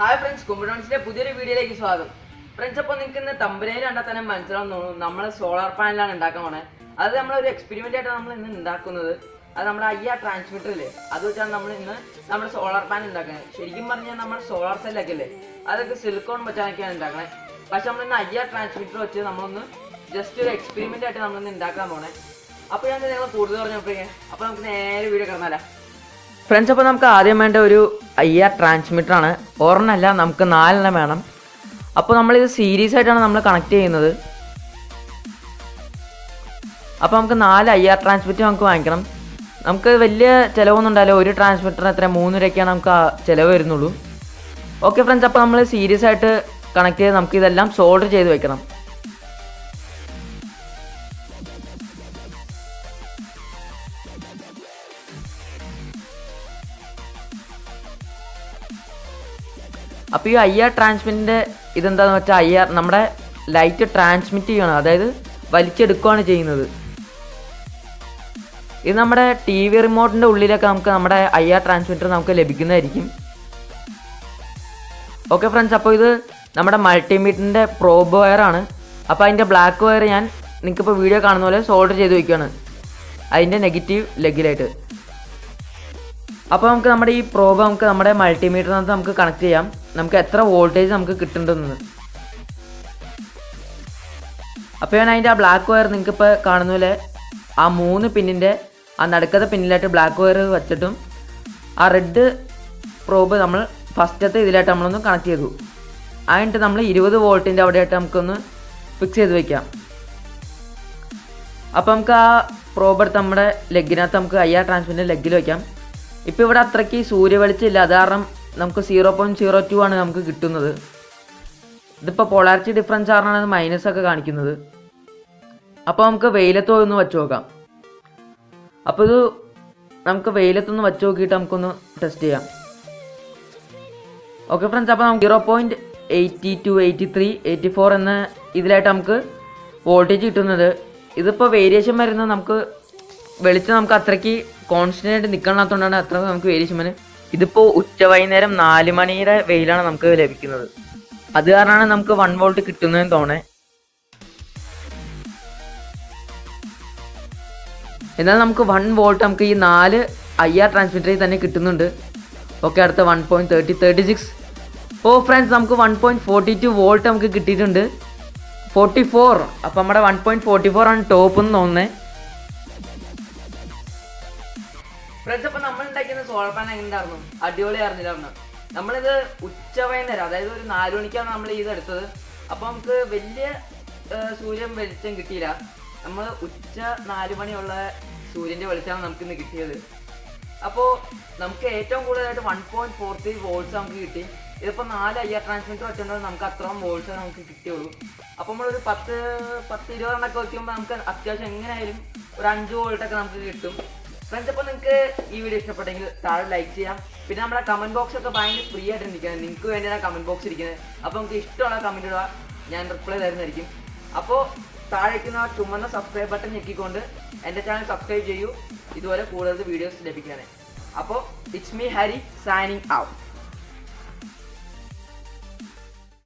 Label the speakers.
Speaker 1: Hi friends, കുംബട്രോണിക്സിന്റെ പുതിയൊരു വീഡിയോയിലേക്ക് സ്വാഗതം. ഫ്രണ്ട്സ്, അപ്പോൾ നിങ്ങൾക്ക് ഇന്ന് തമ്പനയിൽ കണ്ടാൽ തന്നെ മനസ്സിലാവുന്ന തോന്നുന്നു നമ്മൾ സോളാർ പാനലാണ് ഉണ്ടാക്കാൻ പോണേ. അത് നമ്മളൊരു എക്സ്പെരിമെന്റ് ആയിട്ടാണ് നമ്മൾ ഇന്ന് ഉണ്ടാക്കുന്നത്. അത് നമ്മുടെ IR ട്രാൻസ്മിറ്റർ ഇല്ലേ, അത് വെച്ചാണ് നമ്മൾ ഇന്ന് നമ്മുടെ സോളാർ പാനൽ ഉണ്ടാക്കുന്നത്. ശരിക്കും പറഞ്ഞാൽ നമ്മൾ സോളാർ സെല്ലൊക്കെ ഇല്ലേ, അതൊക്കെ സിലിക്കോൺ വെച്ചാണ് ഉണ്ടാക്കണേ. പക്ഷെ നമ്മൾ ഇന്ന് IR ട്രാൻസ്മിറ്റർ വെച്ച് നമ്മളൊന്ന് ജസ്റ്റ് ഒരു എക്സ്പെരിമെന്റ് ആയിട്ട് നമ്മളിന്ന് ഉണ്ടാക്കാൻ പോണേ. അപ്പോൾ ഞാൻ നിങ്ങൾ കൂടുതൽ പറഞ്ഞപ്പോഴേ, അപ്പോൾ നമുക്ക് നേരെ വീഡിയോ കാണാമല്ലോ. ഫ്രണ്ട്സ്, അപ്പോൾ നമുക്ക് ആദ്യം വേണ്ട ഒരു IR ട്രാൻസ്മിറ്റർ ആണ്. ഒരെണ്ണമല്ല, നമുക്ക് 4 വേണം. അപ്പോൾ നമ്മളിത് സീരീസ് ആയിട്ടാണ് നമ്മൾ കണക്ട് ചെയ്യുന്നത്. അപ്പോൾ നമുക്ക് 4 IR ട്രാൻസ്മിറ്റർ നമുക്ക് വാങ്ങിക്കണം. നമുക്ക് വലിയ ചിലവൊന്നും ഉണ്ടാവില്ല. ഒരു ട്രാൻസ്മിറ്ററിന് എത്ര 3 രൂപയ്ക്കാണ് നമുക്ക് ചിലവ് വരുന്നുള്ളൂ. ഓക്കെ ഫ്രണ്ട്സ്, അപ്പോൾ നമ്മൾ സീരീസ് ആയിട്ട് കണക്ട് ചെയ്ത് നമുക്ക് ഇതെല്ലാം സോൾഡർ ചെയ്ത് വെക്കണം. അപ്പോൾ ഈ IR ട്രാൻസ്മിറ്റിൻ്റെ ഇതെന്താണെന്ന് വെച്ചാൽ IR നമ്മുടെ ലൈറ്റ് ട്രാൻസ്മിറ്റ് ചെയ്യണം, അതായത് വലിച്ചെടുക്കുകയാണ് ചെയ്യുന്നത്. ഇത് നമ്മുടെ TV റിമോട്ടിൻ്റെ ഉള്ളിലൊക്കെ നമുക്ക് നമ്മുടെ IR ട്രാൻസ്മിറ്റർ നമുക്ക് ലഭിക്കുന്നതായിരിക്കും. ഓക്കെ ഫ്രണ്ട്സ്, അപ്പോൾ ഇത് നമ്മുടെ മൾട്ടിമീറ്ററിൻ്റെ പ്രോബ് വയറാണ്. അപ്പോൾ അതിൻ്റെ ബ്ലാക്ക് വയർ ഞാൻ നിങ്ങൾക്കിപ്പോൾ വീഡിയോ കാണുന്ന പോലെ സോൾഡർ ചെയ്ത് വയ്ക്കുകയാണ് അതിൻ്റെ നെഗറ്റീവ് ലെഗിലായിട്ട്. അപ്പോൾ നമുക്ക് നമ്മുടെ ഈ പ്രോബ് നമുക്ക് നമ്മുടെ മൾട്ടിമീറ്ററിനകത്ത് നമുക്ക് കണക്ട് ചെയ്യാം, നമുക്ക് എത്ര വോൾട്ടേജ് നമുക്ക് കിട്ടുന്നുണ്ടെന്ന്. അപ്പോൾ ഞാൻ അതിൻ്റെ ആ ബ്ലാക്ക് വയർ നിങ്ങൾക്കിപ്പോൾ കാണുന്ന പോലെ ആ 3 പിന്നിൻ്റെ ആ നടുക്കത്തെ പിന്നിലായിട്ട് ബ്ലാക്ക് വയർ വെച്ചിട്ടും ആ റെഡ് പ്രോബ് നമ്മൾ ഫസ്റ്റത്തെ ഇതിലായിട്ട് നമ്മളൊന്ന് കണക്ട് ചെയ്തു. അതിനിട്ട് നമ്മൾ 20 വോൾട്ടിൻ്റെ അവിടെയായിട്ട് നമുക്കൊന്ന് ഫിക്സ് ചെയ്ത് വയ്ക്കാം. അപ്പോൾ നമുക്ക് ആ പ്രോബ് എടുത്ത് നമ്മുടെ ലെഗിനകത്ത് നമുക്ക് IR ട്രാൻസ്മിറ്റർ ലെഗിൽ വയ്ക്കാം. ഇപ്പോൾ ഇവിടെ അത്രയ്ക്ക് സൂര്യവെളിച്ചമില്ല, അത് കാരണം നമുക്ക് 0.02 ആണ് നമുക്ക് കിട്ടുന്നത്. ഇതിപ്പോൾ പോളാരിറ്റി ഡിഫറൻസ് കാരണമാണ് മൈനസൊക്കെ കാണിക്കുന്നത്. അപ്പോൾ നമുക്ക് വെയിലത്ത് ഒന്ന് വെച്ച് നോക്കാം. അപ്പോൾ ഇത് നമുക്ക് വെയിലത്തൊന്ന് വെച്ച് നോക്കിയിട്ട് നമുക്കൊന്ന് ടെസ്റ്റ് ചെയ്യാം. ഓക്കെ ഫ്രണ്ട്സ്, അപ്പോൾ നമുക്ക് 0.82, 83, 84 എന്ന ഇതിലായിട്ട് നമുക്ക് വോൾട്ടേജ് കിട്ടുന്നത്. ഇതിപ്പോൾ വേരിയേഷൻ വരുന്നത് നമുക്ക് വെളിച്ചം നമുക്ക് അത്രയ്ക്ക് കോൺസ്റ്റൻ്റ് ആയിട്ട് നിൽക്കണത്തോണ്ടാണ് അത്ര നമുക്ക് വേരിയേഷൻ വരുന്നത്. ഇതിപ്പോൾ വൈകുന്നേരം 4 മണിയുടെ വെയിലാണ് നമുക്ക് ലഭിക്കുന്നത്. അത് കാരണമാണ് നമുക്ക് 1 വോൾട്ട് കിട്ടുന്നതെന്ന് തോന്നേ. എന്നാൽ നമുക്ക് 1 വോൾട്ട് നമുക്ക് ഈ 4 IR ട്രാൻസ്മിറ്ററിൽ തന്നെ കിട്ടുന്നുണ്ട്. ഓക്കെ, അടുത്ത 1.36. ഓ ഫ്രണ്ട്സ്, നമുക്ക് 1.42 വോൾട്ട് നമുക്ക് കിട്ടിയിട്ടുണ്ട്. 44. അപ്പോൾ നമ്മുടെ 1.44 ആണ് ടോപ്പ് എന്ന് തോന്നുന്നത്. ഫ്രണ്ട്സ്, അപ്പോൾ നമ്മൾ ഉണ്ടാക്കിയ സോളാർ പാനൽ എങ്ങനെയായിരുന്നു? അടിപൊളി ആയിരുന്നില്ലായിരുന്നു. നമ്മളിത് വൈകുന്നേരം, അതായത് ഒരു 4 മണിക്കാണ് നമ്മൾ ഇതെടുത്തത്. അപ്പോൾ നമുക്ക് വലിയ സൂര്യൻ വെളിച്ചം കിട്ടിയില്ല. നമ്മൾ 4 മണിയുള്ള സൂര്യൻ്റെ വെളിച്ചമാണ് നമുക്കിന്ന് കിട്ടിയത്. അപ്പോൾ നമുക്ക് ഏറ്റവും കൂടുതലായിട്ട് 1.43 വോൾട്ട്സ് നമുക്ക് കിട്ടി. ഇതിപ്പോൾ 4 IR ട്രാൻസ്മിറ്റർ വെച്ചിട്ടുണ്ടെങ്കിൽ നമുക്ക് അത്രയും വോൾട്ട്സ് നമുക്ക് കിട്ടിയുള്ളൂ. അപ്പോൾ നമ്മളൊരു 10-20 എണ്ണൊക്കെ വയ്ക്കുമ്പോൾ നമുക്ക് അത്യാവശ്യം എങ്ങനെയായാലും ഒരു 5 വോൾട്ടൊക്കെ നമുക്ക് കിട്ടും. ഫ്രണ്ട്സ്, അപ്പോൾ നിങ്ങൾക്ക് ഈ വീഡിയോ ഇഷ്ടപ്പെട്ടെങ്കിൽ താഴെ ലൈക്ക് ചെയ്യാം. പിന്നെ നമ്മുടെ കമൻറ്റ് ബോക്സ് ഒക്കെ ഭയങ്കര ഫ്രീ ആയിട്ട് ഇരിക്കുന്നത്, നിങ്ങൾക്ക് വേണ്ടിയാണ് കമൻറ്റ് ബോക്സ് ഇരിക്കുന്നത്. അപ്പോൾ നമുക്ക് ഇഷ്ടമുള്ള കമൻറ്റ് ഇടുക, ഞാൻ റിപ്ലൈ തരുന്നതായിരിക്കും. അപ്പോൾ താഴേക്കുന്ന ചുമന്ന സബ്സ്ക്രൈബ് ബട്ടൺ ഞെക്കിക്കൊണ്ട് എൻ്റെ ചാനൽ സബ്സ്ക്രൈബ് ചെയ്യൂ, ഇതുപോലെ കൂടുതൽ വീഡിയോസ് ലഭിക്കാനായി. അപ്പോൾ it's me Hari signing out.